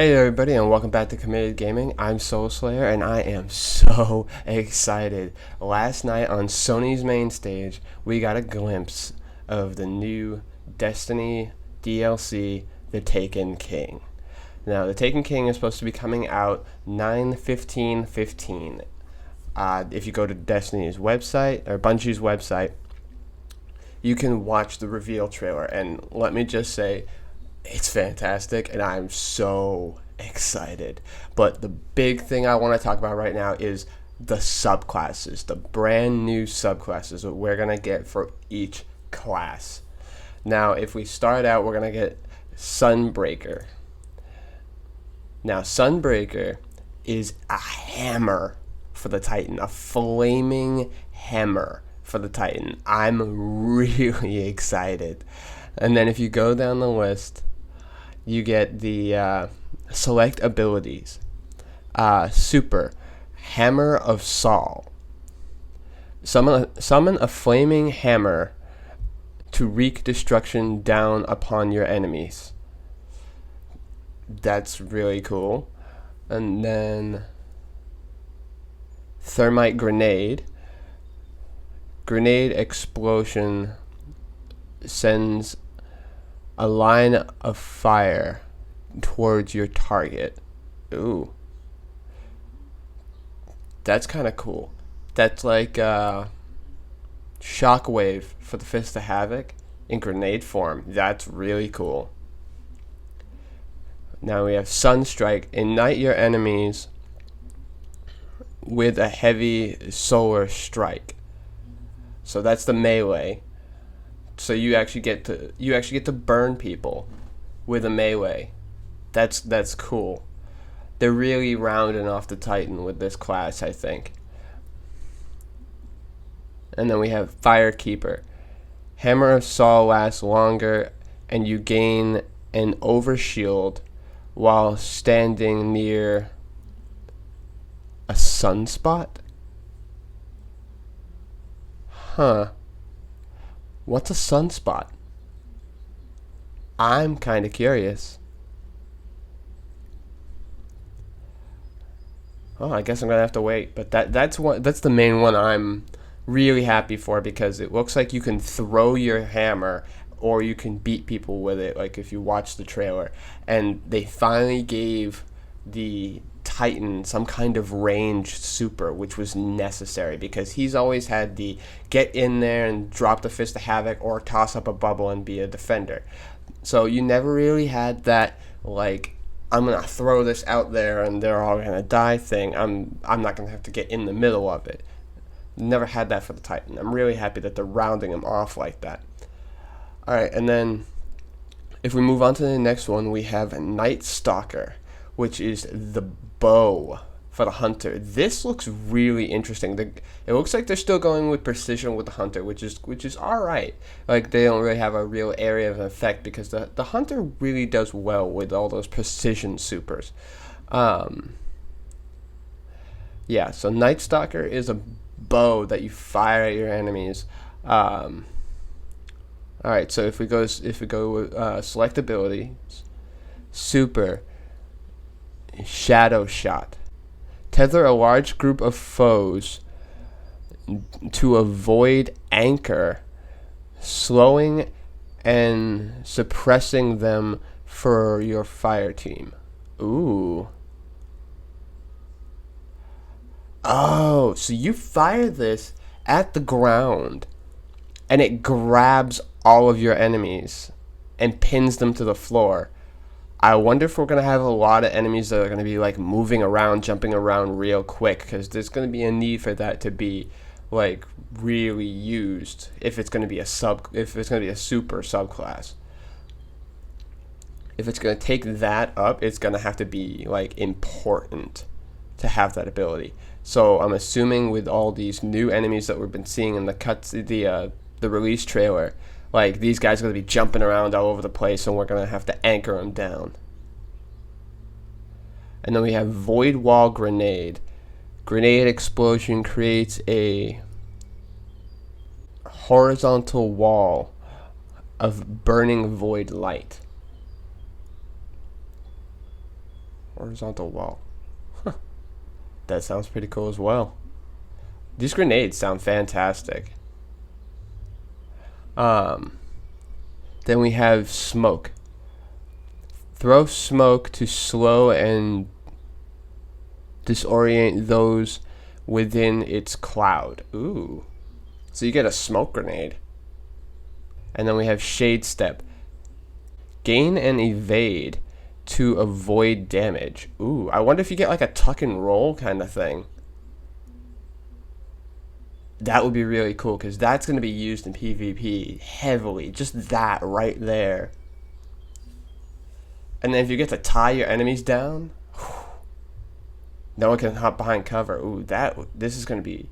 Hey everybody, and welcome back to Committed Gaming. I'm Souleslayer and I am so excited. Last night on Sony's main stage, we got a glimpse of the new Destiny DLC, The Taken King. Now, The Taken King is supposed to be coming out 9/15/15. If you go to Destiny's website, or Bungie's website, you can watch the reveal trailer, and let me just say, it's fantastic, and I'm so excited. But the big thing I want to talk about right now is the subclasses, the brand new subclasses that we're going to get for each class. Now, if we start out, we're going to get Sunbreaker. Now, Sunbreaker is a hammer for the Titan, a flaming hammer for the Titan. I'm really excited. And then if you go down the list, you get the select abilities. Super, Hammer of Saul. Summon a flaming hammer to wreak destruction down upon your enemies. That's really cool. And then Thermite Grenade. Grenade explosion sends a line of fire towards your target. Ooh. That's kind of cool. That's like Shockwave for the Fist of Havoc in grenade form. That's really cool. Now we have Sunstrike. Ignite your enemies with a heavy solar strike. So that's the melee. So you actually get to burn people with a melee. That's cool. They're really rounding off the Titan with this class, I think. And then we have Firekeeper. Hammer of Saul lasts longer, and you gain an overshield while standing near a sunspot. Huh. What's a sunspot? I'm kind of curious. Oh, I guess I'm gonna have to wait. But that's the main one I'm really happy for, because it looks like you can throw your hammer or you can beat people with it, like if you watch the trailer. And they finally gave the Titan some kind of ranged super, which was necessary, because he's always had the get in there and drop the Fist of Havoc or toss up a bubble and be a defender. So you never really had that, like, I'm gonna throw this out there and they're all gonna die thing. I'm not gonna have to get in the middle of it. Never had that for the Titan. I'm really happy that they're rounding him off like that. Alright, and then if we move on to the next one, we have Nightstalker, which is the bow for the hunter. This looks really interesting. It looks like they're still going with precision with the hunter, which is all right. Like, they don't really have a real area of effect, because the hunter really does well with all those precision supers. Yeah, so Nightstalker is a bow that you fire at your enemies. All right, so if we go with select abilities, super, Shadowshot. Tether a large group of foes to avoid anchor, slowing and suppressing them for your fire team. Ooh. Oh, so you fire this at the ground and it grabs all of your enemies and pins them to the floor. I wonder if we're going to have a lot of enemies that are going to be like moving around, jumping around real quick, because there's going to be a need for that to be like really used if it's going to be a super subclass. If it's going to take that up, it's going to have to be like important to have that ability. So I'm assuming with all these new enemies that we've been seeing in the release trailer, like, these guys are going to be jumping around all over the place, and we're going to have to anchor them down. And then we have Voidwall Grenade. Grenade explosion creates a horizontal wall of burning void light. Horizontal wall. Huh. That sounds pretty cool as well. These grenades sound fantastic. Then we have smoke. Throw smoke to slow and disorient those within its cloud. Ooh. So you get a smoke grenade. And then we have Shadestep. Gain and evade to avoid damage. Ooh, I wonder if you get like a tuck and roll kind of thing. That would be really cool, because that's going to be used in PvP heavily. Just that right there. And then if you get to tie your enemies down, no one can hop behind cover. Ooh, this is going to be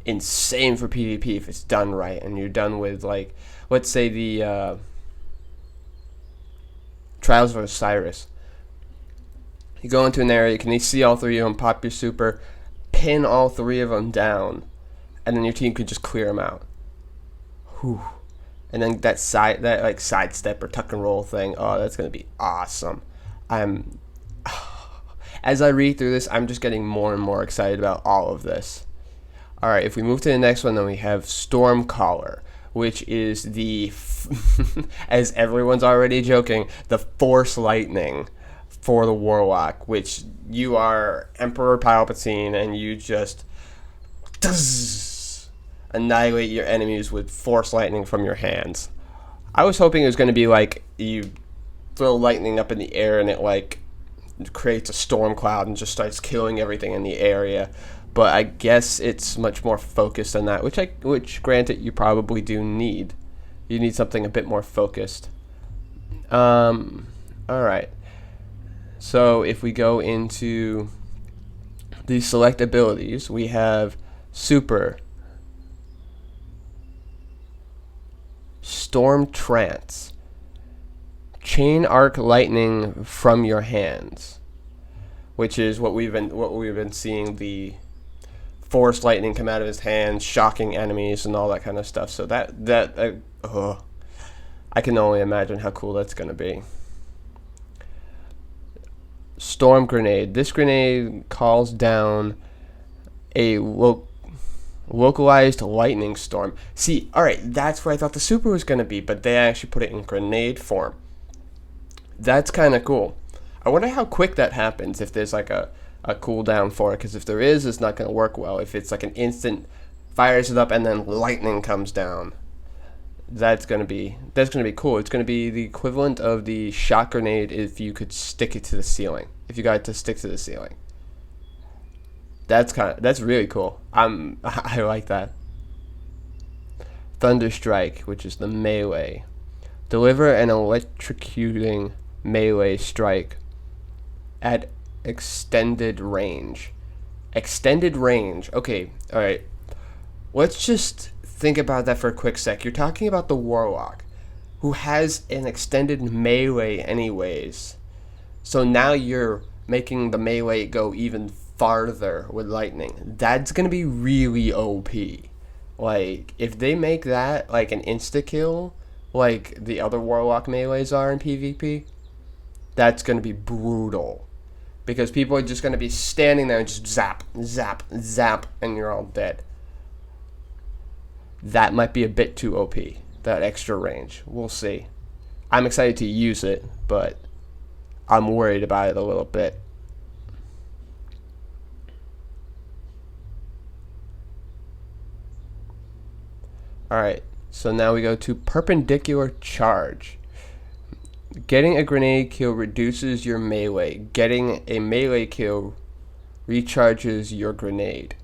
insane for PvP if it's done right. And you're done with, like, let's say the Trials of Osiris. You go into an area, you can see all three of them, pop your super, pin all three of them down, and then your team could just clear them out. Whew. And then that sidestep or tuck and roll thing, oh, that's gonna be awesome. As I read through this, I'm just getting more and more excited about all of this. All right, if we move to the next one, then we have Stormcaller, which is the, as everyone's already joking, the Force Lightning for the Warlock, which you are Emperor Palpatine and you just annihilate your enemies with Force Lightning from your hands. I was hoping it was going to be like you throw lightning up in the air and it like creates a storm cloud and just starts killing everything in the area. But I guess it's much more focused than that, which granted you probably do need. You need something a bit more focused. All right. So if we go into the select abilities, we have Super, Storm Trance, Chain Arc Lightning from your hands, which is what we've been seeing, the Force Lightning come out of his hands, shocking enemies and all that kind of stuff. So I can only imagine how cool that's going to be. Storm Grenade. This grenade calls down a localized lightning storm. See, alright, that's where I thought the super was going to be, but they actually put it in grenade form. That's kind of cool. I wonder how quick that happens, if there's like a cooldown for it, because if there is, it's not going to work well. If it's like an instant, fires it up and then lightning comes down, that's going to be cool. It's going to be the equivalent of the shot grenade if you could stick it to the ceiling. If you got it to stick to the ceiling. That's really cool. I like that. Thunderstrike, which is the melee. Deliver an electrocuting melee strike at extended range. Extended range. Okay, alright. Let's just think about that for a quick sec. You're talking about the Warlock, who has an extended melee anyways. So now you're making the melee go even farther with lightning. That's going to be really OP. Like, if they make that like an insta-kill, like the other Warlock melees are in PvP, that's going to be brutal. Because people are just going to be standing there and just zap, zap, zap, and you're all dead. That might be a bit too OP, that extra range. We'll see. I'm excited to use it, but I'm worried about it a little bit. Alright, so now we go to Perpetual Charge. Getting a grenade kill reduces your melee. Getting a melee kill recharges your grenade.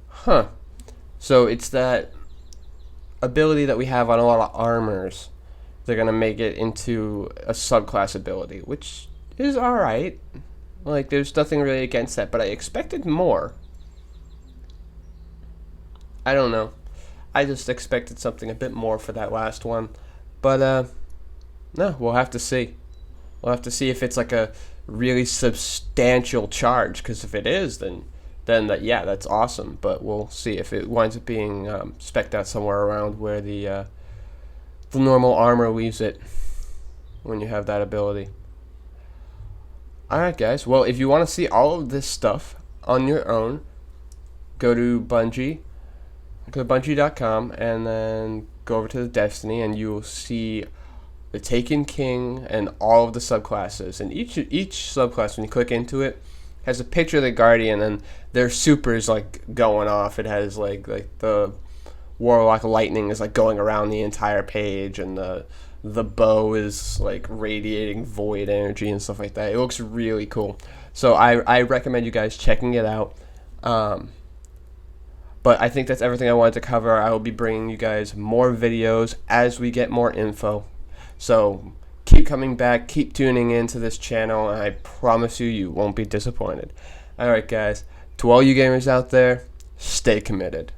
Huh. So it's that ability that we have on a lot of armors. They're going to make it into a subclass ability, which is alright. Like, there's nothing really against that, but I expected more. I don't know. I just expected something a bit more for that last one. But, no, we'll have to see. We'll have to see if it's like a really substantial charge, because if it is, then yeah, that's awesome. But we'll see if it winds up being spec'd out somewhere around where the normal armor leaves it when you have that ability. Alright, guys. Well, if you want to see all of this stuff on your own, go to Bungie, go to Bungie.com, and then go over to the Destiny, and you will see the Taken King and all of the subclasses. And each subclass, when you click into it, has a picture of the Guardian, and their super is like going off. It has like the Warlock lightning is like going around the entire page, and the bow is like radiating void energy and stuff like that. It looks really cool. So I recommend you guys checking it out. But I think that's everything I wanted to cover. I will be bringing you guys more videos as we get more info. So keep coming back, keep tuning into this channel, and I promise you won't be disappointed. Alright, guys, to all you gamers out there, stay committed.